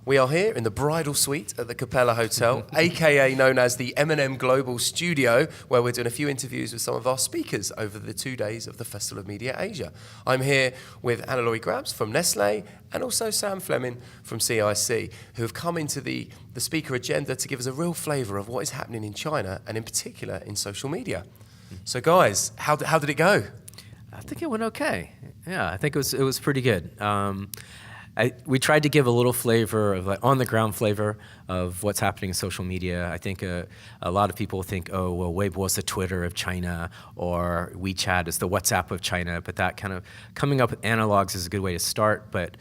We are here in the bridal suite at the Capella Hotel, aka known as the M&M Global Studio, where we're doing a few interviews with some of our speakers over the 2 days of the Festival of Media Asia. I'm here with Hannelore from Nestle and also Sam Flemming from CIC, who have come into the speaker agenda to give us a real flavour of what is happening in China and in particular in social media. So guys, how did it go? I think it went okay. Yeah, I think it was pretty good. We tried to give a little flavor of on-the-ground flavor of what's happening in social media. I think a lot of people think, oh, well, Weibo is the Twitter of China, or WeChat is the WhatsApp of China, but that kind of coming up with analogs is a good way to start, but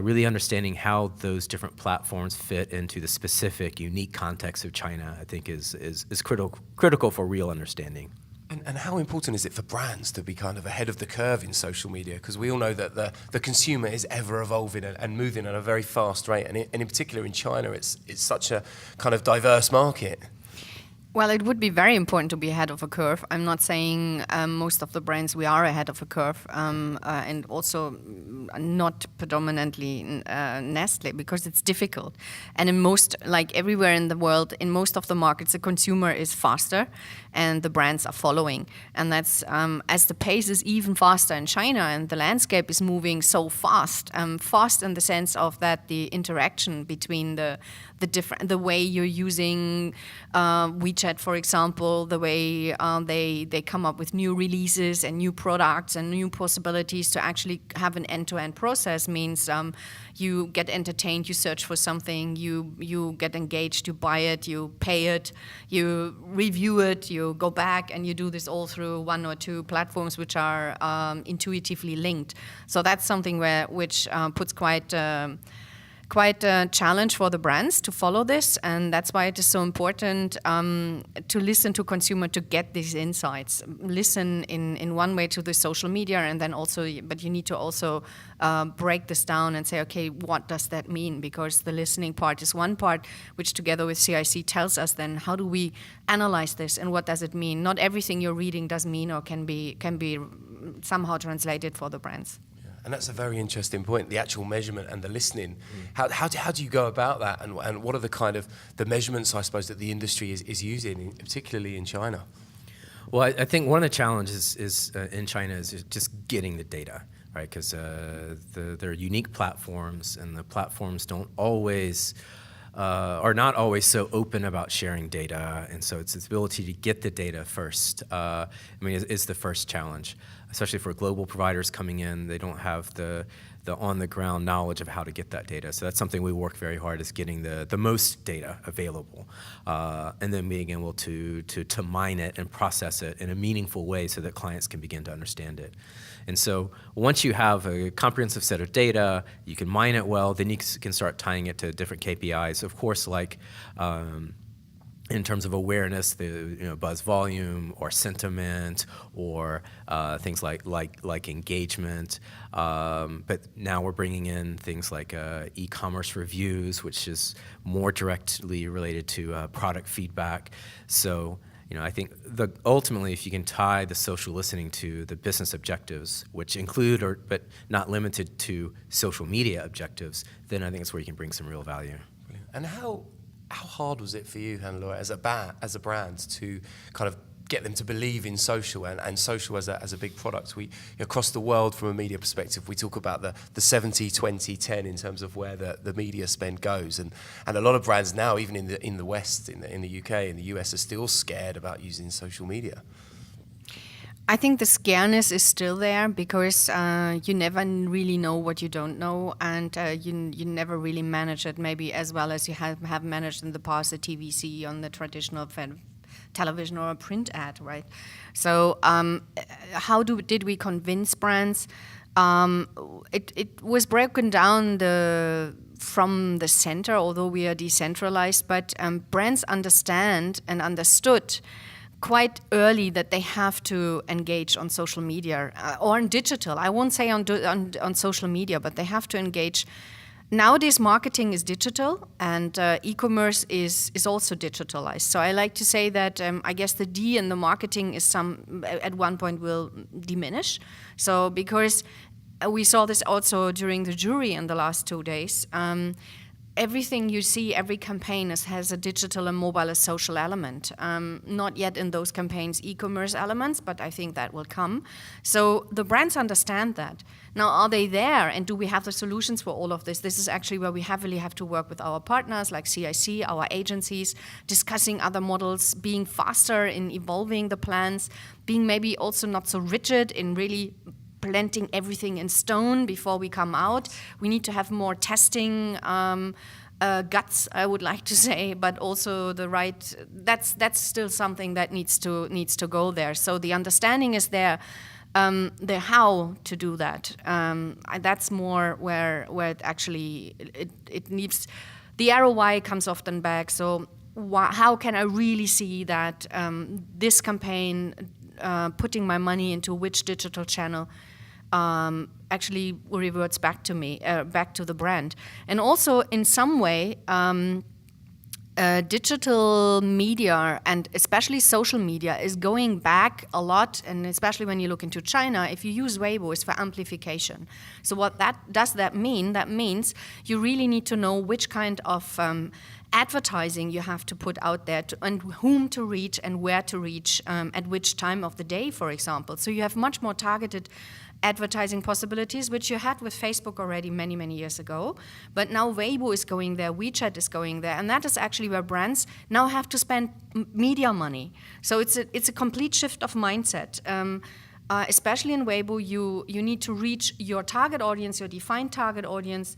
really understanding how those different platforms fit into the specific, unique context of China, I think is critical for real understanding. And how important is it for brands to be kind of ahead of the curve in social media? Because we all know that the consumer is ever evolving and moving at a very fast rate. And in particular in China, it's such a kind of diverse market. Well, it would be very important to be ahead of a curve. I'm not saying most of the brands we are ahead of a curve, and also not predominantly Nestle, because it's difficult. And in most, like everywhere in the world, in most of the markets, the consumer is faster and the brands are following. And that's as the pace is even faster in China and the landscape is moving so fast, fast in the sense of that the interaction between the way you're using WeChat, for example, the way they come up with new releases and new products and new possibilities to actually have an end-to-end process means you get entertained, you search for something, you get engaged, you buy it, you pay it, you review it, you go back, and you do this all through one or two platforms which are intuitively linked. So that's something which puts quite a challenge for the brands to follow this, and that's why it is so important to listen to consumer to get these insights. Listen in one way to the social media, and then also, but you need to also break this down and say, okay, what does that mean? Because the listening part is one part, which together with CIC tells us then how do we analyze this and what does it mean? Not everything you're reading does mean or can be somehow translated for the brands. And that's a very interesting point, the actual measurement and the listening. How do you go about that, and what are the kind of the measurements, I suppose, that the industry is using, particularly in China? Well, I think one of the challenges is in China is just getting the data, right? Because they're unique platforms, and the platforms don't always are not always so open about sharing data, and so it's its ability to get the data first. Is the first challenge, especially for global providers coming in. They don't have the on-the-ground knowledge of how to get that data. So that's something we work very hard is getting the most data available, and then being able to mine it and process it in a meaningful way so that clients can begin to understand it. And so once you have a comprehensive set of data, you can mine it well, then you can start tying it to different KPIs. Of course, like in terms of awareness, the buzz volume or sentiment or things like engagement. But now we're bringing in things like e-commerce reviews, which is more directly related to product feedback. So I think ultimately, if you can tie the social listening to the business objectives, which include but not limited to social media objectives, then I think it's where you can bring some real value. Brilliant. And how hard was it for you, Hannelore, as a brand, to kind of get them to believe in social and social as a big product? We across the world, from a media perspective, we talk about the 70-20-10 in terms of where the media spend goes, and a lot of brands now, even in the West, in the UK, in the US, are still scared about using social media. I think the scareness is still there because you never really know what you don't know, and you never really manage it maybe as well as you have managed in the past a TVC on the traditional television or a print ad, right? So how did we convince brands? It was broken down from the center, although we are decentralized, but brands understand and understood quite early that they have to engage on social media or on digital. I won't say on social media, but they have to engage. Nowadays, marketing is digital, and e-commerce is also digitalized. So I like to say that I guess the D in the marketing is at one point will diminish. So because we saw this also during the jury in the last 2 days, everything you see, every campaign has a digital and mobile and social element. Not yet in those campaigns e-commerce elements, but I think that will come. So the brands understand that. Now, are they there, and do we have the solutions for all of this? This is actually where we heavily have to work with our partners like CIC, our agencies, discussing other models, being faster in evolving the plans, being maybe also not so rigid in really planting everything in stone before we come out. We need to have more testing guts, I would like to say, but also the right. That's still something that needs to go there. So the understanding is there. The how to do that. That's more where it actually it needs. The ROI comes often back. So how can I really see that this campaign, putting my money into which digital channel, actually reverts back to me, back to the brand. And also, in some way, digital media and especially social media is going back a lot, and especially when you look into China, if you use Weibo, it's for amplification. So what does that mean? That means you really need to know which kind of advertising you have to put out there and whom to reach and where to reach at which time of the day, for example. So you have much more targeted advertising possibilities, which you had with Facebook already many, many years ago. But now Weibo is going there, WeChat is going there, and that is actually where brands now have to spend media money. So it's a complete shift of mindset. Especially in Weibo, you need to reach your target audience, your defined target audience,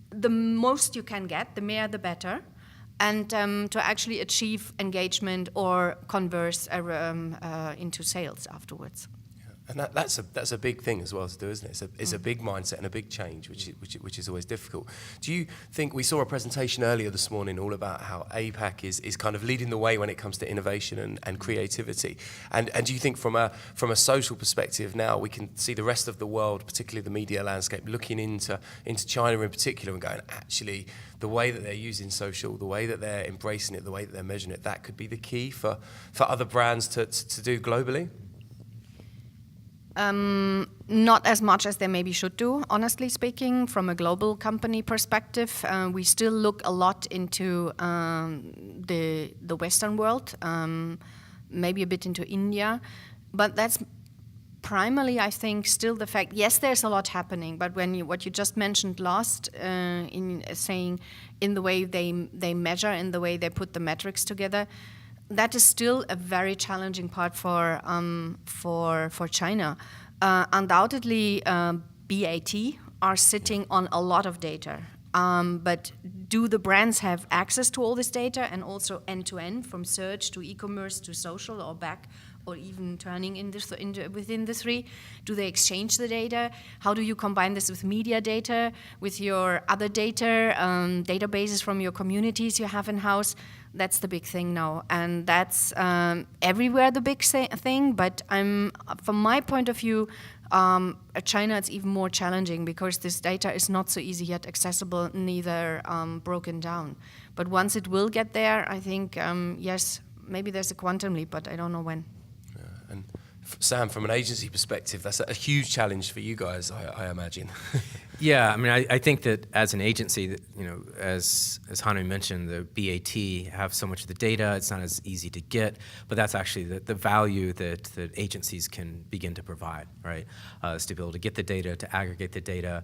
the most you can get, the more the better, and to actually achieve engagement or converse into sales afterwards. And that's a big thing as well to do, isn't it? It's a big mindset and a big change, which is always difficult. Do you think we saw a presentation earlier this morning all about how APAC is kind of leading the way when it comes to innovation and creativity? And do you think from a social perspective now we can see the rest of the world, particularly the media landscape, looking into China in particular and going, actually, the way that they're using social, the way that they're embracing it, the way that they're measuring it, that could be the key for other brands to do globally? Not as much as they maybe should do, honestly speaking, from a global company perspective. We still look a lot into the Western world, maybe a bit into India, but that's primarily, I think, still the fact. Yes, there's a lot happening, but what you just mentioned last, in saying in the way they measure, in the way they put the metrics together, that is still a very challenging part for China. Undoubtedly, BAT are sitting on a lot of data. But do the brands have access to all this data and also end-to-end from search to e-commerce to social or back or even turning within the three? Do they exchange the data? How do you combine this with media data, with your other data, databases from your communities you have in-house? That's the big thing now, and that's everywhere the big thing. But from my point of view, at China it's even more challenging because this data is not so easy yet accessible, neither broken down. But once it will get there, I think yes, maybe there's a quantum leap, but I don't know when. And Sam, from an agency perspective, that's a huge challenge for you guys, I imagine. Yeah, I mean, I think that as an agency, that, as Hannu mentioned, the BAT have so much of the data, it's not as easy to get, but that's actually the value that agencies can begin to provide, right? Is to be able to get the data, to aggregate the data,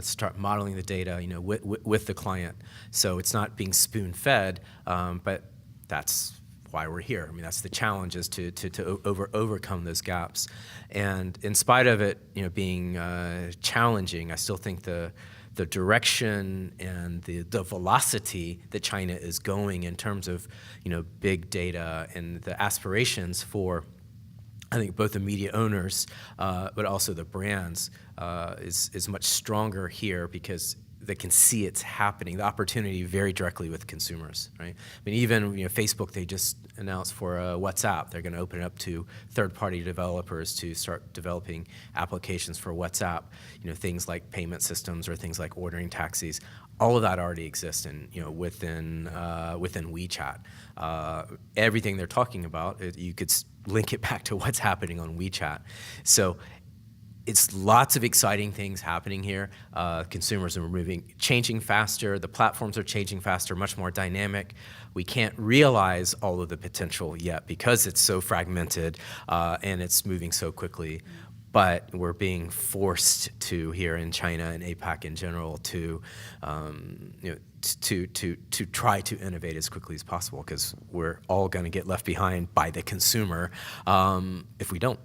start modeling the data, with the client. So it's not being spoon-fed, but that's why we're here. I mean, that's the challenge, is to overcome those gaps. And in spite of it, being challenging, I still think the direction and the velocity that China is going in terms of, big data and the aspirations for, I think, both the media owners, but also the brands, is much stronger here because they can see it's happening, the opportunity very directly with consumers, right? I mean, even Facebook, they just announced for WhatsApp, they're going to open it up to third-party developers to start developing applications for WhatsApp. Things like payment systems or things like ordering taxis. All of that already exists within WeChat. Everything they're talking about, you could link it back to what's happening on WeChat. So it's lots of exciting things happening here. Consumers are changing faster. The platforms are changing faster, much more dynamic. We can't realize all of the potential yet because it's so fragmented and it's moving so quickly. But we're being forced to here in China and APAC in general to, to try to innovate as quickly as possible because we're all going to get left behind by the consumer if we don't.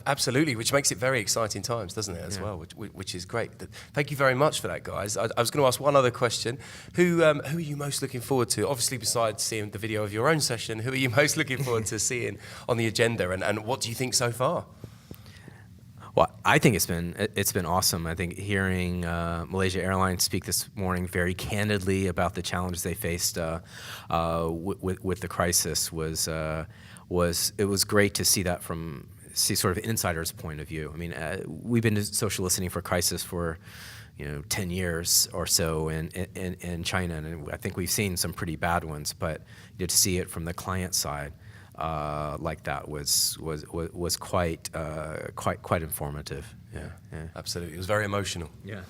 Absolutely, which makes it very exciting times, doesn't it, as well, which is great. Thank you very much for that, guys. I was going to ask one other question. Who are you most looking forward to? Obviously, besides seeing the video of your own session, who are you most looking forward to seeing on the agenda, and what do you think so far? Well, I think it's been awesome. I think hearing Malaysia Airlines speak this morning very candidly about the challenges they faced with the crisis was great to see that see sort of an insider's point of view. I mean, we've been social listening for crisis for 10 years or so in China, and I think we've seen some pretty bad ones. But to see it from the client side like that was quite informative. Yeah, absolutely. It was very emotional. Yeah.